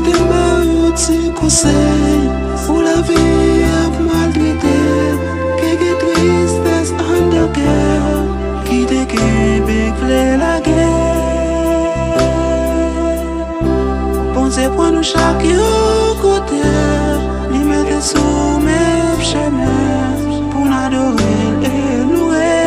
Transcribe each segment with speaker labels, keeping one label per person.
Speaker 1: te m'a un petit conseil pour la vie à maltraiter. Quelques tristesse en de guerre qui te québécois la guerre. Pensez pour nous chaque côté, lui mettre sous mes chemins pour l'adorer et louer.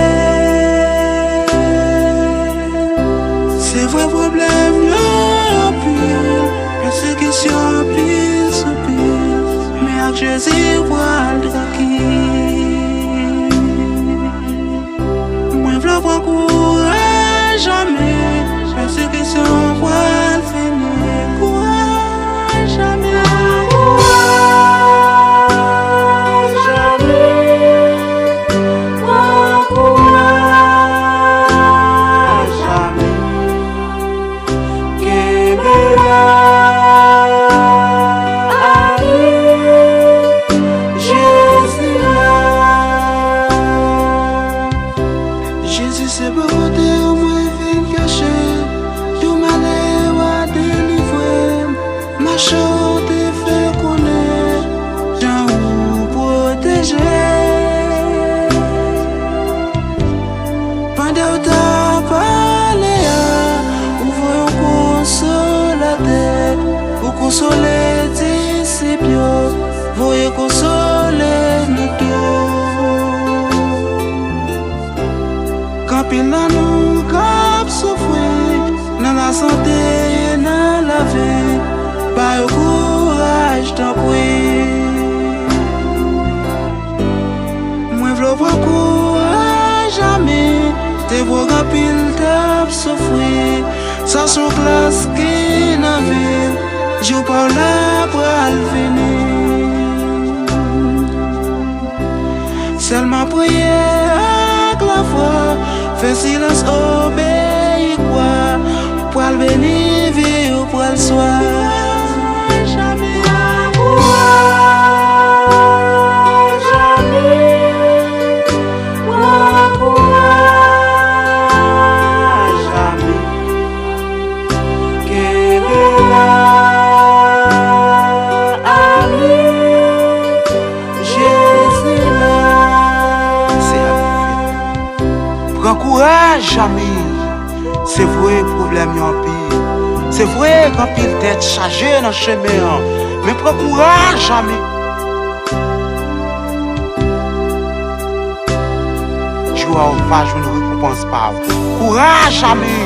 Speaker 1: C'est vrai problème, y'a plus, persécution, plus ou plus, mais avec Jésus, voilà le tranquille. Moi, je veux voir courage, jamais, persécution, voilà finir, courage, jamais. Jésus c'est beauté au moins vient cacher, tout malheur à délivrer, ma chante fait connaître, j'en ou protéger. Pendant ta parlé, ouvre un consolateur, pour consoler tes disciples, voyez consoler nous tous. Quand il a nous cap souffrir, dans la santé et dans la vie, pas le courage t'en prie. Moi je veux voir courage jamais, te vois quand il t'a souffrir, ça son classe qui n'a vie, je parle là pour venir. Seulement prier avec la foi, fais silence, obéis quoi, pour le venir, vivre pour le soir. Jamais à jamais, jamais, que prends courage jamais, c'est vrai problème yon pire. C'est vrai quand il tête chargée dans le chemin, mais prends courage jamais. Joie ou pas, je ne récompense pas. Courage jamais.